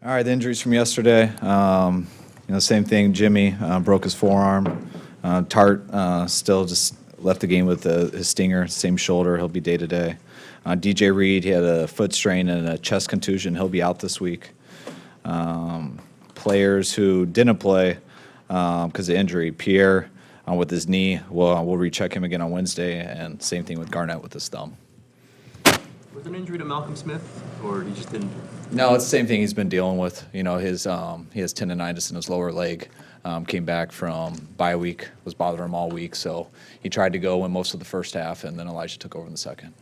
All right, the injuries from yesterday. Same thing. Jimmy broke his forearm. Tart still just left the game with his stinger, same shoulder. He'll be day to day. DJ Reed, he had a foot strain and a chest contusion. He'll be out this week. Players who didn't play because of injury. Pierre with his knee. We'll recheck him again on Wednesday, and same thing with Garnett with his thumb. Was it an injury to Malcolm Smith, or he just didn't? No, it's the same thing he's been dealing with. You know, he has tendonitis in his lower leg. Came back from bye week, was bothering him all week, so he tried to go in most of the first half, and then Elijah took over in the second.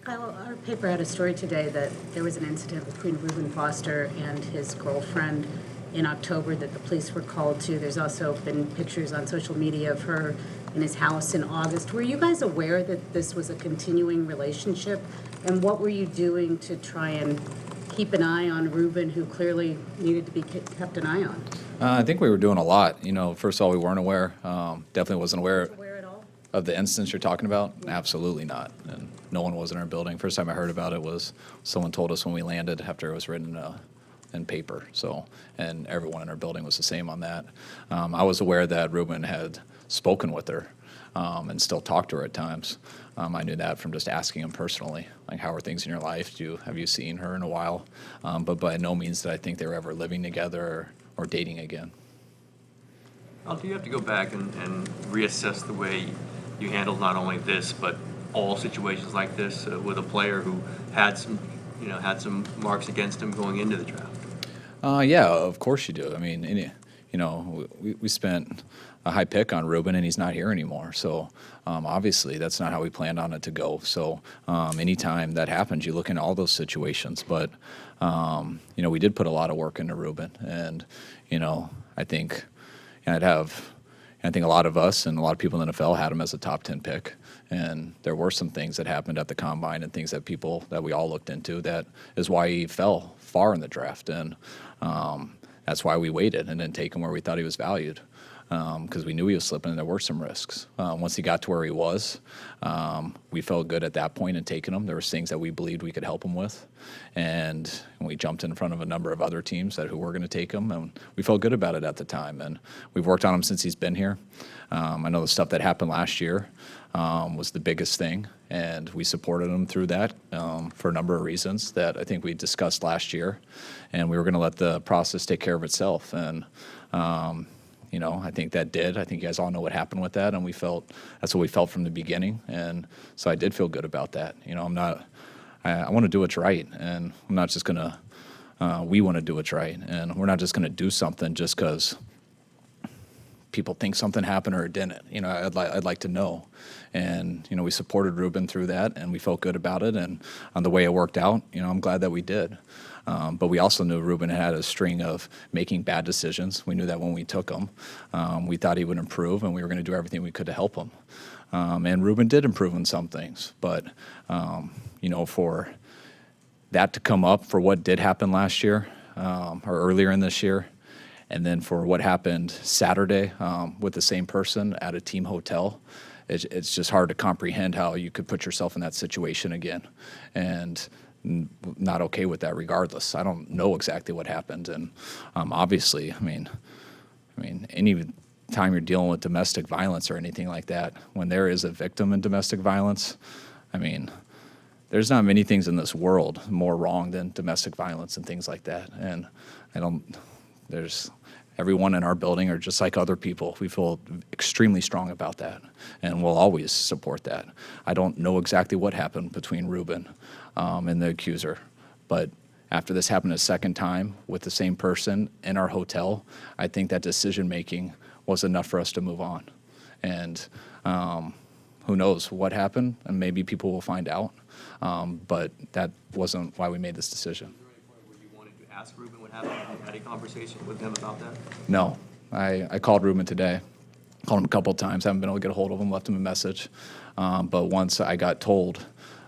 Kyle, our paper had a story today that there was an incident between Reuben Foster and his girlfriend in October that the police were called to. There's also been pictures on social media of her in his house in August. Were you guys aware that this was a continuing relationship? And what were you doing to try and keep an eye on Reuben, who clearly needed to be kept an eye on? I think we were doing a lot. You know, first of all, we weren't aware. Definitely wasn't aware At all? of the instance you're talking about. Absolutely not. And no one was in our building. First time I heard about it was someone told us when we landed after it was written in paper. So, and everyone in our building was the same on that. I was aware that Reuben had spoken with her and still talked to her at times. I knew that from just asking him personally, like, how are things in your life? Have you seen her in a while? But by no means did I think they were ever living together or dating again. Do you have to go back and reassess the way you handled not only this, but all situations like this with a player who had some marks against him going into the draft? Yeah, of course you do. I mean, we spent a high pick on Reuben, and he's not here anymore. So obviously, that's not how we planned on it to go. So anytime that happens, you look into all those situations. But we did put a lot of work into Reuben, and I think a lot of us and a lot of people in the NFL had him as a top 10 pick. And there were some things that happened at the combine and things that we all looked into. That is why he fell far in the draft, and that's why we waited and didn't take him where we thought he was valued, because we knew he was slipping and there were some risks. Once he got to where he was, we felt good at that point in taking him. There were things that we believed we could help him with, and we jumped in front of a number of other teams who were going to take him, and we felt good about it at the time. And we've worked on him since he's been here. I know the stuff that happened last year was the biggest thing, and we supported him through that for a number of reasons that I think we discussed last year, and we were going to let the process take care of itself. And I think that did. I think you guys all know what happened with that, and that's what we felt from the beginning, and so I did feel good about that. I want to do what's right, and I'm not just going to. We want to do what's right, and we're not just going to do something just because people think something happened or it didn't. I'd like to know. And, we supported Reuben through that, and we felt good about it. And on the way it worked out, I'm glad that we did. But we also knew Reuben had a string of making bad decisions. We knew that when we took him. We thought he would improve, and we were going to do everything we could to help him. And Reuben did improve in some things. But, for that to come up for what did happen last year or earlier in this year, and then for what happened Saturday with the same person at a team hotel, it's just hard to comprehend how you could put yourself in that situation again, and not okay with that regardless. I don't know exactly what happened, and obviously, I mean, any time you're dealing with domestic violence or anything like that, when there is a victim in domestic violence, I mean, there's not many things in this world more wrong than domestic violence and things like that, and everyone in our building are just like other people. We feel extremely strong about that, and we'll always support that. I don't know exactly what happened between Reuben and the accuser, but after this happened a second time with the same person in our hotel, I think that decision-making was enough for us to move on. And who knows what happened, and maybe people will find out, but that wasn't why we made this decision. Ask Reuben what happened? Have you had a conversation with him about that? No. I called Reuben today. Called him a couple of times. Haven't been able to get a hold of him. Left him a message. But once I got told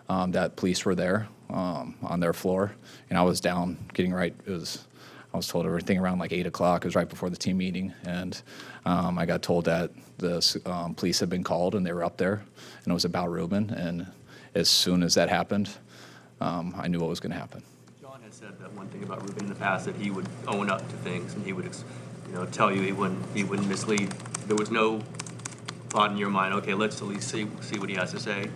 that police were there on their floor, and I was down getting right. I was told everything around like 8 o'clock. It was right before the team meeting, and I got told that the police had been called and they were up there, and it was about Reuben. And as soon as that happened, I knew what was going to happen. John, had said that one thing about Reuben in the past, that he would own up to things and he would, tell you he wouldn't mislead. There was no thought in your mind, okay, let's at least see what he has to say.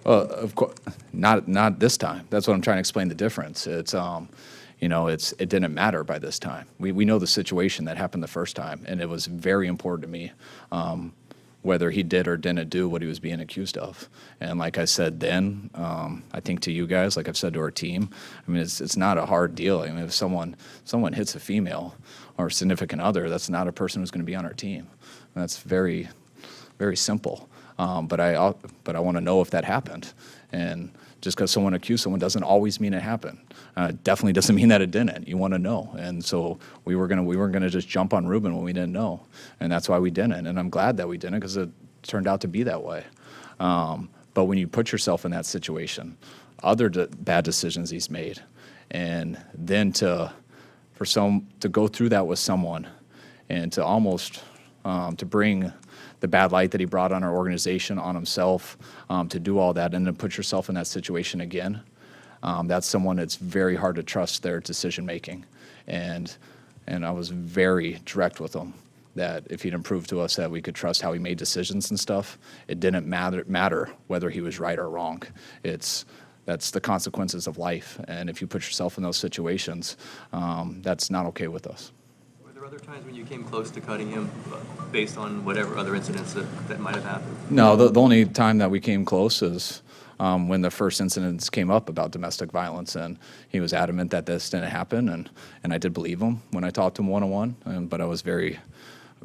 Well, of course, not this time. That's what I'm trying to explain the difference. It's it didn't matter by this time. We know the situation that happened the first time, and it was very important to me whether he did or didn't do what he was being accused of. And like I said then, I think to you guys, like I've said to our team, I mean, it's not a hard deal. I mean, if someone hits a female or a significant other, that's not a person who's going to be on our team. That's very, very simple. But I want to know if that happened. And just because someone accused someone doesn't always mean it happened. Definitely doesn't mean that it didn't. You want to know. And so we weren't gonna just jump on Reuben when we didn't know, and that's why we didn't. And I'm glad that we didn't, because it turned out to be that way. But when you put yourself in that situation, other bad decisions he's made, and then to go through that with someone, and to almost to bring the bad light that he brought on our organization, on himself, to do all that, and then put yourself in that situation again, that's someone that's very hard to trust their decision making. And I was very direct with him that if he'd prove to us that we could trust how he made decisions and stuff, it didn't matter whether he was right or wrong. That's the consequences of life. And if you put yourself in those situations, that's not okay with us. Were there other times when you came close to cutting him based on whatever other incidents that might have happened? No, the only time that we came close is when the first incidents came up about domestic violence, and he was adamant that this didn't happen, and I did believe him when I talked to him one-on-one, but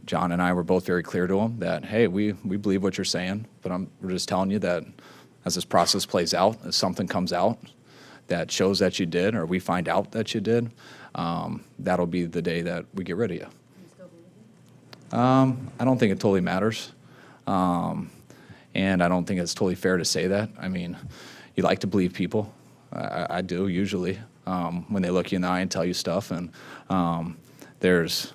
John and I were both very clear to him that, hey, we believe what you're saying, but we're just telling you that as this process plays out, if something comes out that shows that you did, or we find out that you did, that'll be the day that we get rid of you. I don't think it totally matters. And I don't think it's totally fair to say that. I mean, you like to believe people. I do, usually, when they look you in the eye and tell you stuff. And there's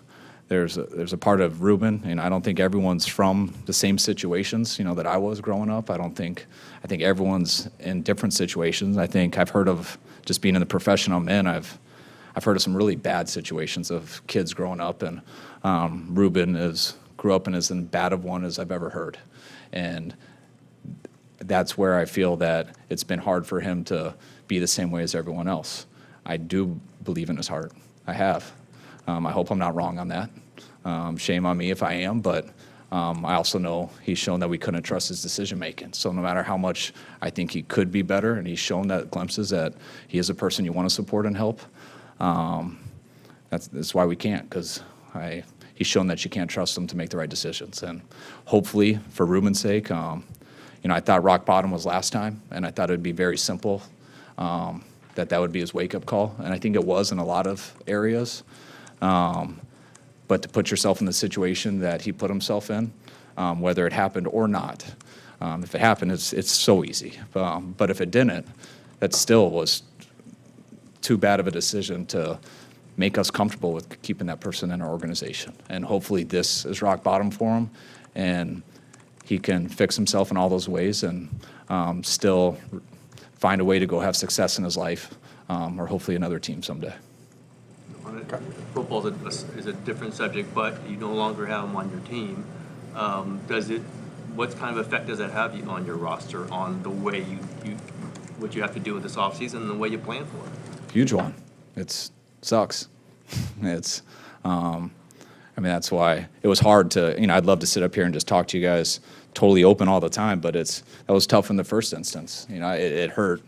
a part of Reuben, and I don't think everyone's from the same situations, that I was growing up. I think everyone's in different situations. I think I've heard of, just being in the profession I'm in, I've heard of some really bad situations of kids growing up, and Reuben grew up in as bad of one as I've ever heard. And that's where I feel that it's been hard for him to be the same way as everyone else. I do believe in his heart. I have. I hope I'm not wrong on that. Shame on me if I am, but I also know he's shown that we couldn't trust his decision making. So no matter how much I think he could be better, and he's shown that glimpses that he is a person you want to support and help, that's why we can't, because he's shown that you can't trust him to make the right decisions. And hopefully, for Reuben's sake, I thought rock bottom was last time, and I thought it would be very simple, that would be his wake-up call, and I think it was in a lot of areas. But to put yourself in the situation that he put himself in, whether it happened or not, if it happened, it's so easy. But if it didn't, that still was too bad of a decision to make us comfortable with keeping that person in our organization. And hopefully this is rock bottom for him, and he can fix himself in all those ways and still find a way to go have success in his life, or hopefully another team someday. Football is a different subject, but you no longer have him on your team. What kind of effect does that have on your roster, on the way what you have to do with this offseason and the way you plan for it? Huge one. It sucks. That's why it was hard to, I'd love to sit up here and just talk to you guys totally open all the time, but that was tough in the first instance. It hurt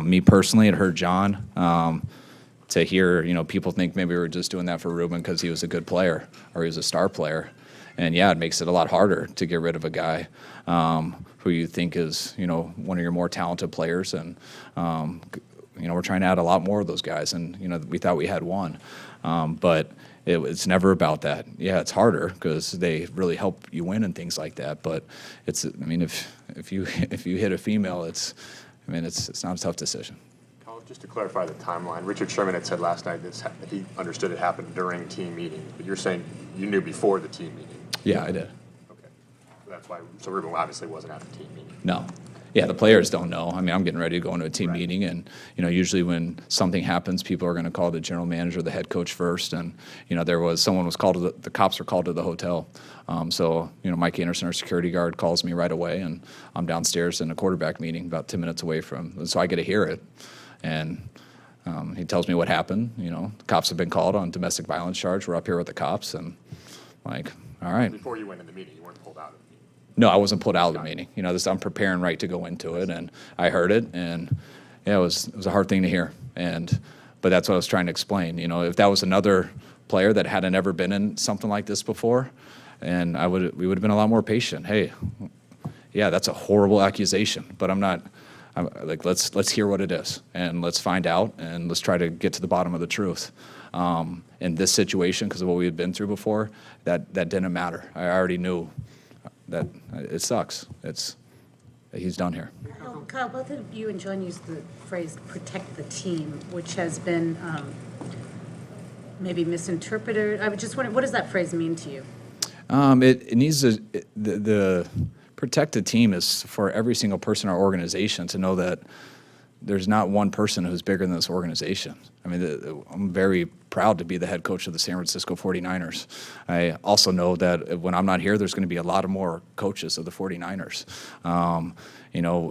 me personally. It hurt John to hear, people think maybe we were just doing that for Reuben because he was a good player or he was a star player. And yeah, it makes it a lot harder to get rid of a guy who you think is, one of your more talented players. And, we're trying to add a lot more of those guys. And, we thought we had one. But it's never about that. Yeah, it's harder because they really help you win and things like that. But if you hit a female, it's not a tough decision. Just to clarify the timeline, Richard Sherman had said last night that he understood it happened during team meeting, but you're saying you knew before the team meeting? Yeah, I did. Okay. So that's why, Reuben obviously wasn't at the team meeting. No. Yeah, the players don't know. I mean, I'm getting ready to go into a team meeting, and usually when something happens, people are going to call the general manager, the head coach first. And someone was called to the cops were called to the hotel. So Mike Anderson, our security guard, calls me right away, and I'm downstairs in a quarterback meeting about 10 minutes away from. So I get to hear it, and he tells me what happened. The cops have been called on domestic violence charge. We're up here with the cops, and like, all right. Before you went in the meeting, you weren't pulled out of the meeting. No, I wasn't pulled out of the meeting. I'm preparing right to go into it, and I heard it, and yeah, it was a hard thing to hear. But that's what I was trying to explain. If that was another player that hadn't ever been in something like this before, and we would have been a lot more patient. Hey, yeah, that's a horrible accusation, but I'm like, let's hear what it is, and let's find out, and let's try to get to the bottom of the truth. In this situation, because of what we had been through before, that didn't matter. I already knew that it sucks. He's done here. Kyle, both of you and John used the phrase "protect the team," which has been maybe misinterpreted. I was just wondering, what does that phrase mean to you? It needs the protect the team is for every single person in our organization to know that there's not one person who's bigger than this organization. I mean, I'm very proud to be the head coach of the San Francisco 49ers. I also know that when I'm not here, there's going to be a lot of more coaches of the 49ers.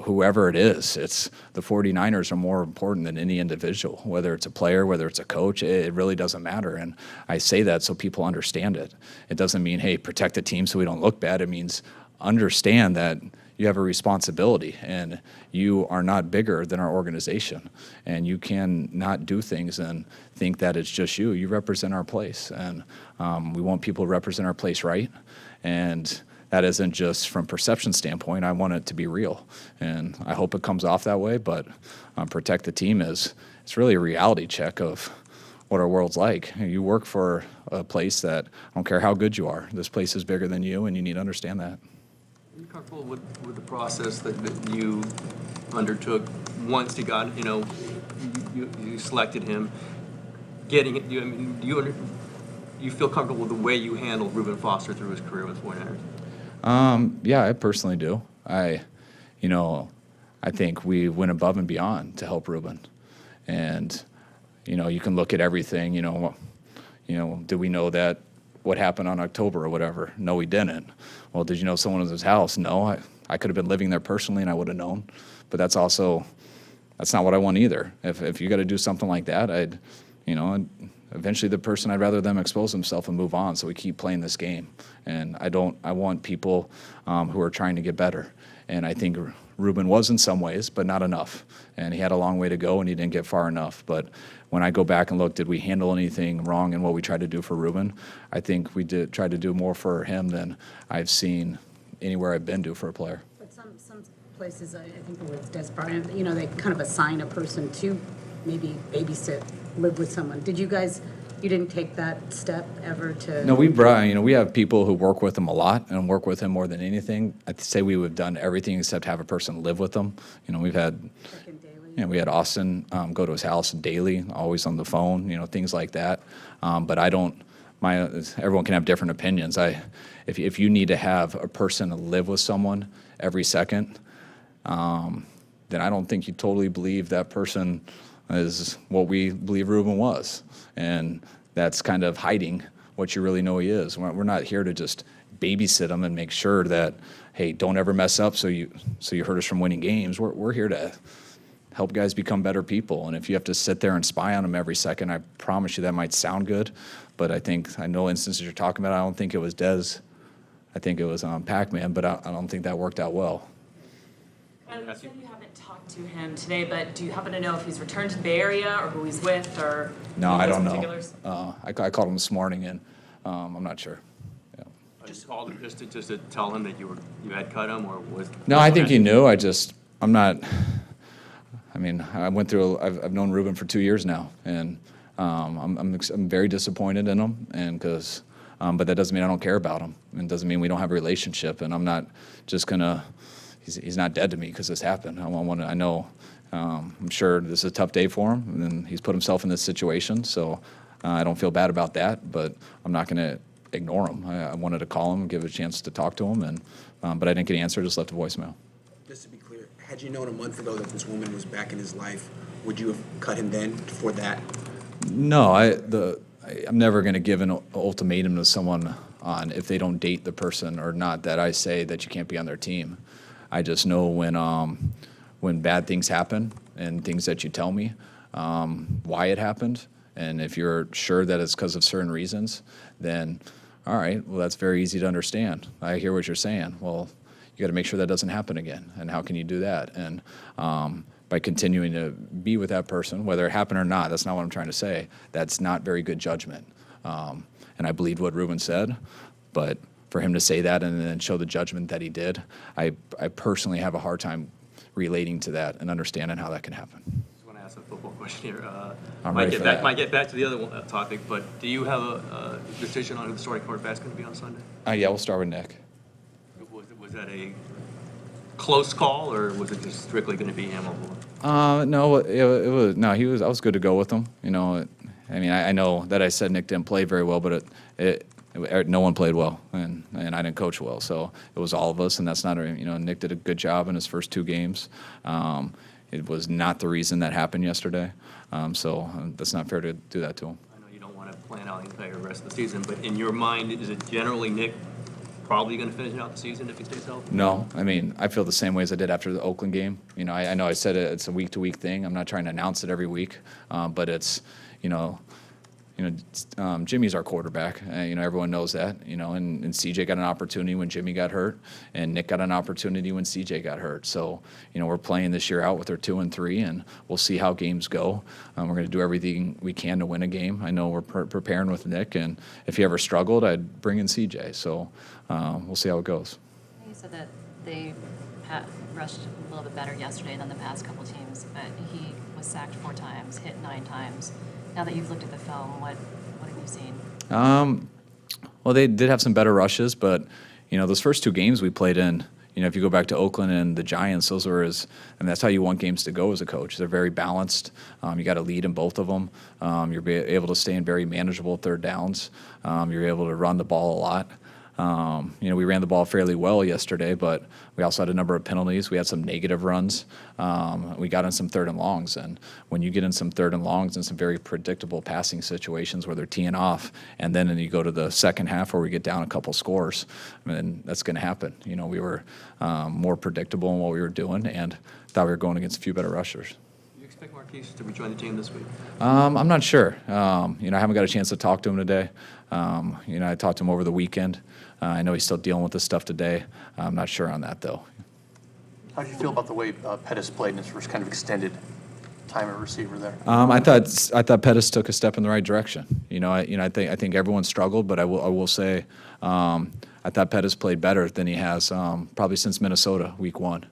Whoever it is, it's the 49ers are more important than any individual, whether it's a player, whether it's a coach, it really doesn't matter. And I say that so people understand it. It doesn't mean, hey, protect the team so we don't look bad. It means understand that you have a responsibility, and you are not bigger than our organization, and you can not do things and think that it's just you. You represent our place, and we want people to represent our place right, and that isn't just from perception standpoint. I want it to be real, and I hope it comes off that way, but protect the team it's really a reality check of what our world's like. You work for a place that, I don't care how good you are, this place is bigger than you, and you need to understand that. Are you comfortable with the process that you undertook once you got, you selected him, getting it? Do you feel comfortable with the way you handled Reuben Foster through his career with 49ers? Yeah, I personally do. I think we went above and beyond to help Reuben, and you can look at everything. Did we know that what happened on October or whatever? No, we didn't. Well, did you know someone was in his house? No, I could have been living there personally and I would have known. But that's not what I want either. If you got to do something like that, eventually the person, I'd rather them expose themselves and move on so we keep playing this game. And I want people who are trying to get better. And I think Reuben was in some ways, but not enough. And he had a long way to go and he didn't get far enough. But when I go back and look, did we handle anything wrong in what we tried to do for Reuben? I think we did try to do more for him than I've seen anywhere I've been to for a player. But some places, I think it was Des Bryant, they kind of assign a person to maybe babysit, live with someone. Did you guys, you didn't take that step ever to? No, we have people who work with him a lot and work with him more than anything. I'd say we would have done everything except have a person live with them. We've had, we had Austin go to his house daily, always on the phone, things like that. But everyone can have different opinions. If you need to have a person live with someone every second, then I don't think you totally believe that person is what we believe Reuben was. And that's kind of hiding what you really know he is. We're not here to just babysit him and make sure that, hey, don't ever mess up so you hurt us from winning games. We're here to help guys become better people. And if you have to sit there and spy on them every second, I promise you that might sound good. But I know instances you're talking about, I don't think it was Dez. I think it was Pac-Man, but I don't think that worked out well. And you said you haven't talked to him today, but do you happen to know if he's returned to the Bay Area or who he's with, or no, I don't know. Particulars? I called him this morning, and I'm not sure. Yeah. I just called him just to tell him that you had cut him, or was? No, I think he knew. I'm not. I mean, I've known Reuben for 2 years now, and I'm very disappointed in him, and but that doesn't mean I don't care about him, and it doesn't mean we don't have a relationship, and I'm not just gonna. He's not dead to me because this happened. I know. I'm sure this is a tough day for him, and he's put himself in this situation. So I don't feel bad about that, but I'm not going to ignore him. I wanted to call him, give a chance to talk to him, but I didn't get an answer. Just left a voicemail. Just to be clear, Had you known a month ago that this woman was back in his life, would you have cut him then for that? No, I'm never going to give an ultimatum to someone on if they don't date the person or not that I say that you can't be on their team. I just know when bad things happen and things that you tell me, why it happened, and if you're sure that it's because of certain reasons, then all right, well, that's very easy to understand. I hear what you're saying. Well, you got to make sure that doesn't happen again, and how can you do that? And by continuing to be with that person, whether it happened or not, that's not what I'm trying to say. That's not very good judgment. And I believed what Reuben said, but for him to say that and then show the judgment that he did, I personally have a hard time relating to that and understanding how that can happen. I just want to ask a football question here. I'm might ready get for back, that. might get back to the other topic, but do you have a decision on who the starting quarterback is going to be on Sunday? Yeah, we'll start with Nick. Was that a close call, or was it just strictly going to be him on board? No, it was no. I was good to go with him. You know, I mean, I know that I said Nick didn't play very well, but no one played well, and I didn't coach well. So it was all of us, and that's not Nick did a good job in his first 2 games. It was not the reason that happened yesterday. So that's not fair to do that to him. I know you don't want to plan out the rest of the season, but in your mind, is it generally Nick probably going to finish out the season if he stays healthy? No, I mean, I feel the same way as I did after the Oakland game. You know, I know I said it's a week-to-week thing. I'm not trying to announce it every week, but it's, Jimmy's our quarterback. Everyone knows that. And CJ got an opportunity when Jimmy got hurt, and Nick got an opportunity when CJ got hurt. So, we're playing this year out with our 2 and 3, and we'll see how games go. We're going to do everything we can to win a game. I know we're preparing with Nick, and if he ever struggled, I'd bring in CJ. So we'll see how it goes. You said that they rushed a little bit better yesterday than the past couple teams, but he was sacked 4 times, hit 9 times. Now that you've looked at the film, what have you seen? Well, they did have some better rushes, but those first 2 games we played in, if you go back to Oakland and the Giants, that's how you want games to go as a coach. They're very balanced. You got a lead in both of them. You're able to stay in very manageable 3rd downs. You're able to run the ball a lot. We ran the ball fairly well yesterday, but we also had a number of penalties. We had some negative runs. We got in some 3rd and longs, and when you get in some 3rd and longs in some very predictable passing situations where they're teeing off, and then you go to the second half where we get down a couple scores, that's going to happen. We were more predictable in what we were doing, and thought we were going against a few better rushers. Do you expect Marquise to rejoin the team this week? I'm not sure. I haven't got a chance to talk to him today. I talked to him over the weekend. I know he's still dealing with this stuff today. I'm not sure on that, though. How do you feel about the way Pettis played in his first kind of extended time at receiver there? I thought Pettis took a step in the right direction. I think everyone struggled, but I will say I thought Pettis played better than he has probably since Minnesota week 1.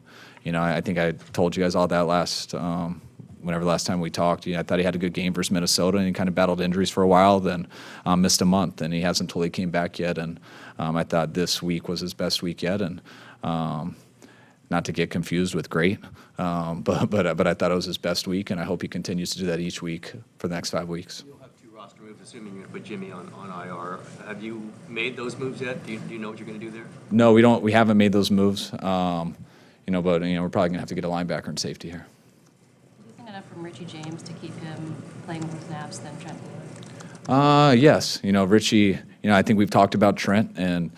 I think I told you guys all that last time we talked. I thought he had a good game versus Minnesota, and he kind of battled injuries for a while, then missed a month, and he hasn't totally came back yet. And I thought this week was his best week yet, and not to get confused with great, but I thought it was his best week, and I hope he continues to do that each week for the next 5 weeks. You'll have 2 roster moves, assuming you're going to put Jimmy on IR. Have you made those moves yet? Do you know what you're going to do there? No, we don't. We haven't made those moves. But we're probably going to have to get a linebacker and safety here. Do you think enough from Richie James to keep him playing more snaps than Trent Wheeler? Yes. Richie, I think we've talked about Trent and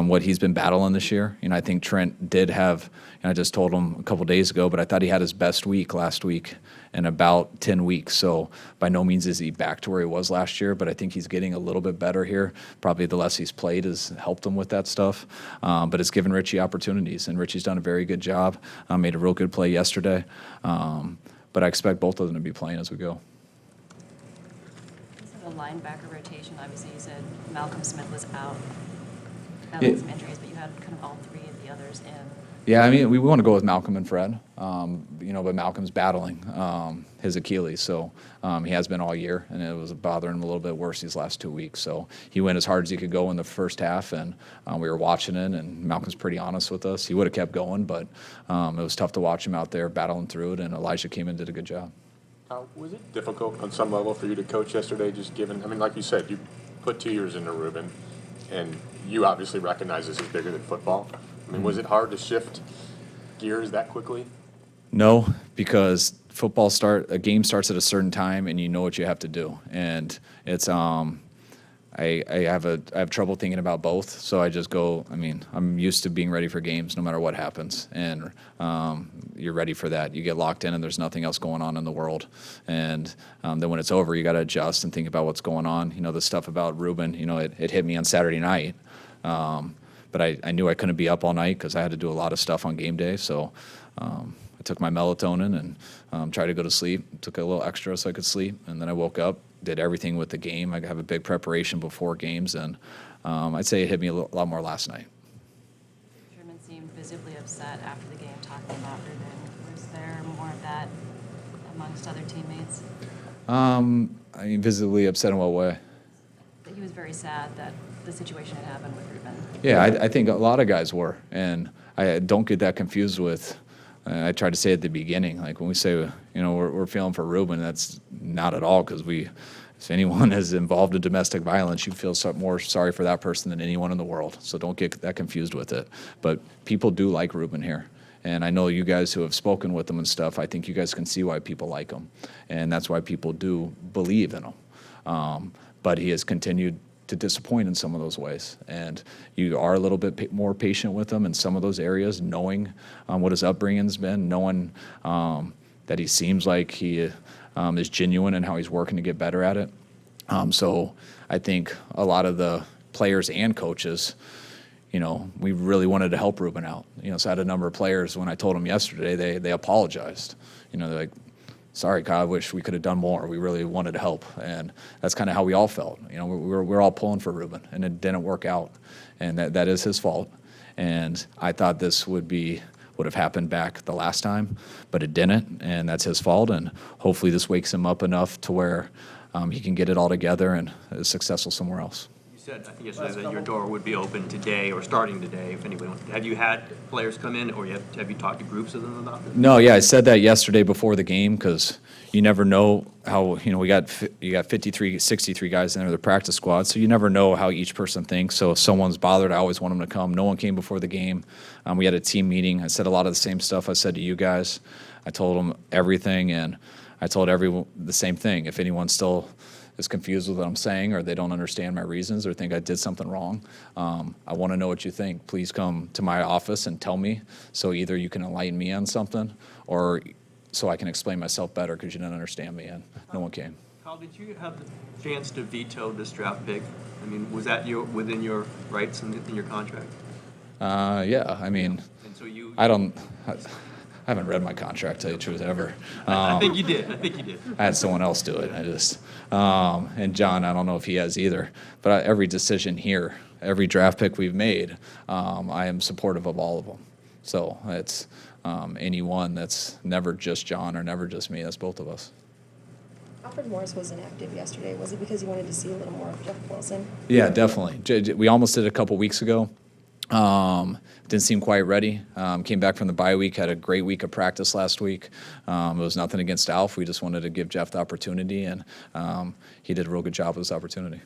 what he's been battling this year. I think Trent did have, I just told him a couple days ago, but I thought he had his best week last week in about 10 weeks. So by no means is he back to where he was last year, but I think he's getting a little bit better here. Probably the less he's played has helped him with that stuff. But it's given Richie opportunities, and Richie's done a very good job. Made a real good play yesterday. But I expect both of them to be playing as we go. The linebacker rotation, obviously you said Malcolm Smith was out. With some injuries, but you had kind of all 3 of the others in. Yeah, we want to go with Malcolm and Fred, but Malcolm's battling his Achilles, so he has been all year, and it was bothering him a little bit worse these last 2 weeks. So he went as hard as he could go in the first half, and we were watching it, and Malcolm's pretty honest with us. He would have kept going, but it was tough to watch him out there battling through it, and Elijah came in and did a good job. Was it difficult on some level for you to coach yesterday, just given, like you said, you put 2 years into Reuben, and you obviously recognize this is bigger than football. Was it hard to shift gears that quickly? No, because a game starts at a certain time, and you know what you have to do, and it's I have trouble thinking about both, so I just go. I mean, I'm used to being ready for games no matter what happens, and you're ready for that. You get locked in, and there's nothing else going on in the world, and then when it's over, you got to adjust and think about what's going on. You know, the stuff about Reuben. You know, it hit me on Saturday night, but I knew I couldn't be up all night because I had to do a lot of stuff on game day, so. I took my melatonin and tried to go to sleep. Took a little extra so I could sleep, and then I woke up, did everything with the game. I have a big preparation before games, and I'd say it hit me a lot more last night. Sherman seemed visibly upset after the game talking about Reuben. Was there more of that amongst other teammates? I mean, visibly upset in what way? That he was very sad that the situation had happened with Reuben. Yeah, I think a lot of guys were, and I don't get that confused with. I tried to say at the beginning, like when we say, you know, we're feeling for Reuben, that's not at all, because if anyone is involved in domestic violence, you feel more sorry for that person than anyone in the world. So don't get that confused with it. But people do like Reuben here. And I know you guys who have spoken with him and stuff, I think you guys can see why people like him. And that's why people do believe in him. But he has continued to disappoint in some of those ways, and you are a little bit more patient with him in some of those areas, knowing what his upbringing's been, knowing that he seems like he is genuine in how he's working to get better at it. So I think a lot of the players and coaches, you know, we really wanted to help Reuben out. You know, so I had a number of players, when I told them yesterday, they apologized. You know, they're like, sorry, Kyle, I wish we could have done more. We really wanted to help. And that's kind of how we all felt. You know, we're all pulling for Reuben, and it didn't work out. And that is his fault. And I thought this would have happened back the last time, but it didn't, and that's his fault. And hopefully this wakes him up enough to where he can get it all together and is successful somewhere else. Said, I think yesterday, that your door would be open today or starting today if anyone. Have you had players come in, or have you talked to groups of them about this? No, yeah, I said that yesterday before the game, because you never know how, you know, you got 53, 63 guys in there, the practice squad, so you never know how each person thinks. So if someone's bothered, I always want them to come. No one came before the game. We had a team meeting. I said a lot of the same stuff I said to you guys. I told them everything, and I told everyone the same thing. If anyone still is confused with what I'm saying, or they don't understand my reasons, or think I did something wrong, I want to know what you think. Please come to my office and tell me, so either you can enlighten me on something, or so I can explain myself better, because you didn't understand me, and no one came. Kyle, did you have the chance to veto this draft pick? I mean, was that within your rights in your contract? Yeah, I mean, And so I haven't read my contract, to tell you the truth, ever. I think you did. I had someone else do it. And John, I don't know if he has either. But every decision here, every draft pick we've made, I am supportive of all of them. So it's anyone that's never just John or never just me. That's both of us. Alfred Morris was inactive yesterday. Was it because you wanted to see a little more of Jeff Wilson? Yeah, definitely. We almost did it a couple weeks ago. Didn't seem quite ready. Came back from the bye week, had a great week of practice last week. It was nothing against Alf. We just wanted to give Jeff the opportunity, and he did a real good job with this opportunity.